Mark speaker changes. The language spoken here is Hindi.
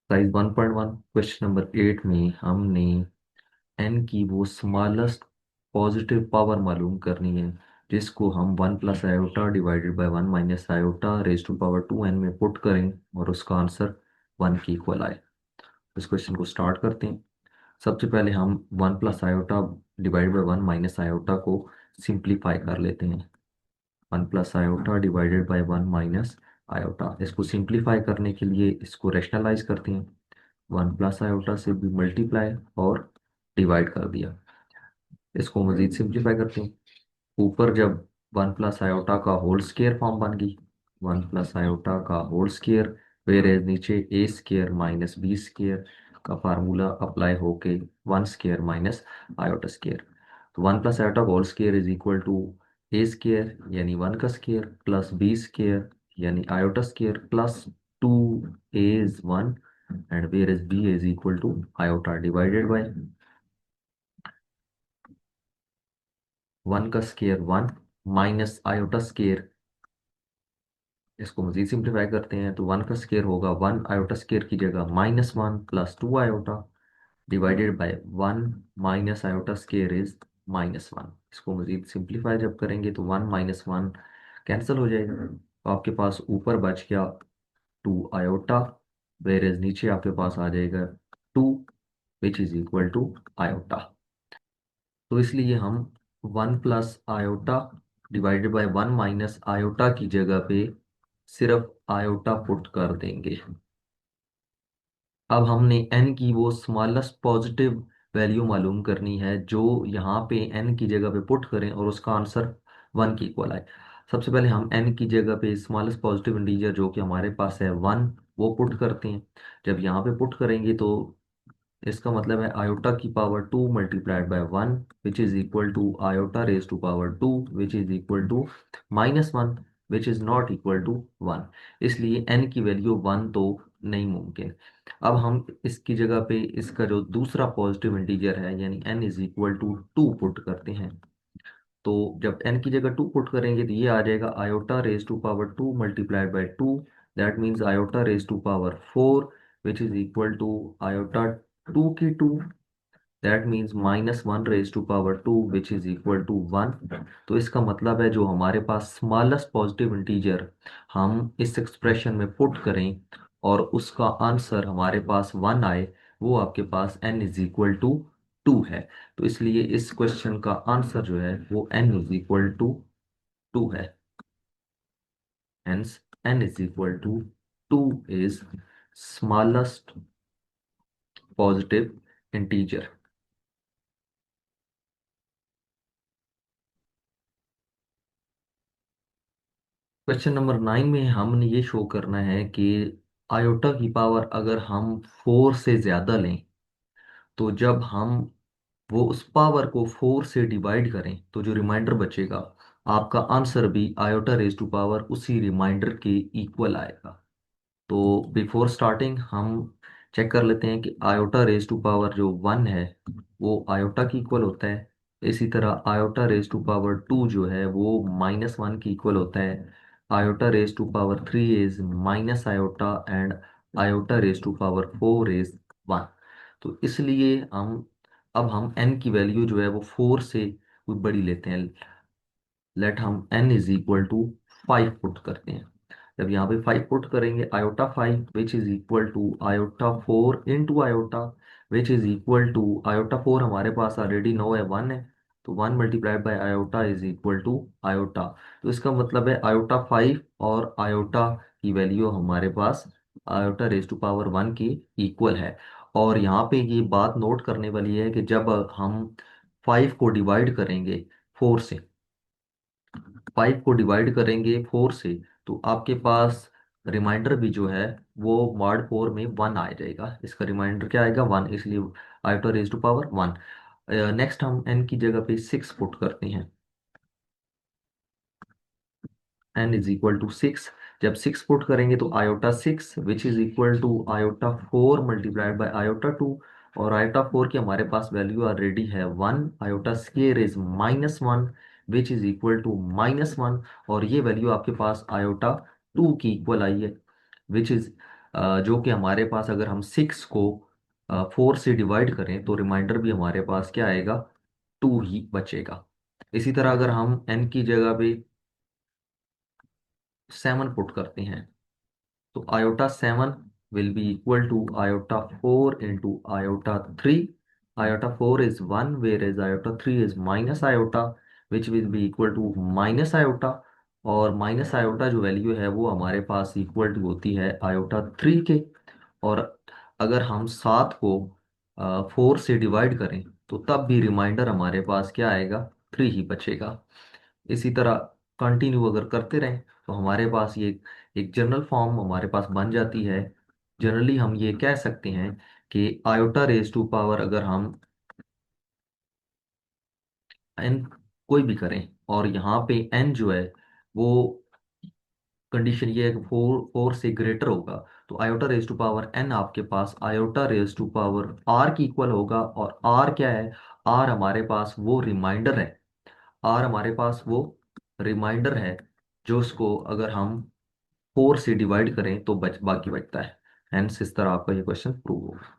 Speaker 1: एक्सरसाइज 1.1 क्वेश्चन नंबर 8 में हमने एन की वो स्मॉलेस्ट पॉजिटिव पावर मालूम करनी है जिसको हम 1 + iota divided by 1 - iota raise to power 2n में पुट करें और उसका आंसर 1 के इक्वल आए। इस क्वेश्चन को स्टार्ट करते हैं। सबसे पहले हम 1 + आयोटा डिवाइडेड बाय 1 - आयोटा को सिंप्लीफाई कर लेते हैं। 1 + आयोटा डिवाइडेड बाय 1 - आयोटा, इसको सिंप्लीफाई करने के लिए इसको रैशनलाइज करते हैं। 1 + आयोटा से भी मल्टीप्लाई और डिवाइड कर दिया। इसको मजीद सिंप्लीफाई करते हैं। ऊपर जब 1 + आयोटा का होल स्क्वायर फॉर्म बन गई, 1 + आयोटा का होल स्क्वायर, वेर एज नीचे a² - b² का फार्मूला अप्लाई होके 1² - आयोटा स्क्वायर। तो 1 + आयोटा का whole square is equal to a² यानी 1 का स्क्वायर प्लस b² यानी iota square plus 2a is 1 and where is b is equal to iota divided by 1 का स्क्वायर 1 माइनस आयोटा स्क्वायर। इसको मजीद सिंप्लीफाई करते हैं तो 1 का स्क्वायर होगा 1 आयोटा स्क्वायर की जगह -1 plus 2 iota divided by 1 - iota square is -1। इसको मजीद सिंप्लीफाई जब करेंगे तो 1 - 1 कैंसिल हो जाएगा, तो आपके पास ऊपर बच गया 2 आयोटा, वेर एज नीचे आपके पास आ जाएगा 2 which is equal to iota. तो इसलिए हम 1 + आयोटा डिवाइडेड बाय 1 - आयोटा की जगह पे सिर्फ आयोटा पुट कर देंगे। अब हमने n की वो स्मॉलेस्ट पॉजिटिव वैल्यू मालूम करनी है जो यहाँ पे n की जगह पे पुट करें और उसका आंसर 1 के इक्वल आए। सबसे पहले हम n की जगह पे स्मॉलेस्ट पॉजिटिव इंटीजर जो कि हमारे पास है 1 वो पुट करते हैं। जब यहाँ पे पुट करेंगे तो इसका मतलब है आयोटा की power 2 multiplied by 1 which is equal to iota raise to power 2 which is equal to -1 which is not equal to 1। इसलिए n की वैल्यू 1 तो नहीं मुमकिन। अब हम इसकी जगह पे इसका जो दूसरा पॉजिटिव इंटीजर है यानी n is equal to 2 put करते हैं। तो जब n की जगह 2 पुट करेंगे तो ये आ जाएगा iota raise to power 2 multiplied by 2, that means iota raise to power 4 which is equal to iota 2 की 2, that means -1 raise to power 2 which is equal to 1। तो इसका मतलब है जो हमारे पास स्मॉलेस्ट पॉजिटिव इंटीजर हम इस एक्सप्रेशन में पुट करें और उसका आंसर हमारे पास 1 आए, वो आपके पास n इज इक्वल टू 2 है। तो इसलिए इस क्वेश्चन का आंसर जो है वो n इज इक्वल टू 2 है। Hence n is equal to 2 is smallest positive integer। Question number 9 में हमने ये शो करना है कि आयोटा की पावर अगर हम 4 से ज़्यादा लें तो जब हम वो उस पावर को 4 से डिवाइड करें तो जो रिमाइंडर बचेगा आपका आंसर भी आयोटा रेज टू पावर उसी रिमाइंडर के इक्वल आएगा। तो बिफोर स्टार्टिंग हम चेक कर लेते हैं कि आयोटा रेज टू पावर जो 1 है वो आयोटा की इक्वल होता है। इसी तरह आयोटा रेज टू पावर 2 जो है वो -1 की इक्वल होता है। Iota raise to power 3 is -iota and iota raise to power 4 is 1। तो इसलिए हम n की वैल्यू जो है वो 4 से कोई बड़ी लेते हैं। लेट हम n is equal to 5 put करते हैं। जब यहाँ पे 5 पुट करेंगे iota 5 which is equal to iota 4 into iota which is equal to iota 4 हमारे पास ऑलरेडी नो है 1 है, तो 1 multiplied by iota is equal to iota. तो इसका मतलब है आयोटा 5 और आयोटा की वैल्यू हमारे पास आयोटा रेज टू पावर 1 की इक्वल है। और यहाँ पे ये बात नोट करने वाली है कि जब हम 5 को डिवाइड करेंगे 4 से, 5 को डिवाइड करेंगे 4 से, तो आपके पास रिमाइंडर भी जो है वो मॉड 4 में 1 आ जाएगा। इसका रिमाइंडर क्या आएगा 1, इसलिए iota raise to power 1। Next हम n की जगह पे 6 पुट करते हैं। n is equal to 6। जब 6 पुट करेंगे तो iota 6 which is equal to iota 4 multiplied by iota 2, और आयोटा 4 की हमारे पास वैल्यू ऑलरेडी है 1। Iota square is -1 which is equal to -1, और ये वैल्यू आपके पास आयोटा 2 की इक्वल आई है विच इज जो कि हमारे पास अगर हम 6 को 4 से डिवाइड करें तो रिमाइंडर भी हमारे पास क्या आएगा, 2 ही बचेगा। इसी तरह अगर हम n की जगह पे 7 पुट करते हैं तो iota 7 will be equal to iota 4 into iota 3। Iota 4 is 1 where is iota 3 is minus iota, which will be equal to minus iota. और माइनस आयोटा जो वैल्यू है वो हमारे पास इक्वल टू होती है आयोटा 3 के। और अगर हम 7 को 4 से डिवाइड करें तो तब भी रिमाइंडर हमारे पास क्या आएगा, 3 ही बचेगा। इसी तरह कंटिन्यू अगर करते रहें तो हमारे पास ये एक जनरल फॉर्म हमारे पास बन जाती है। जनरली हम ये कह सकते हैं कि आयोटा रेज टू पावर अगर हम एन कोई भी करें और यहाँ पे एन जो है वो कंडीशन ये है कि 4 से ग्रेटर होगा, तो iota raise to power n आपके पास iota raise to power r की इक्वल होगा। और आर क्या है, आर हमारे पास वो रिमाइंडर है, आर हमारे पास वो रिमाइंडर है जो उसको अगर हम 4 से डिवाइड करें तो बाकी बचता है। हेंस इस तरह आपका ये क्वेश्चन प्रूव होगा।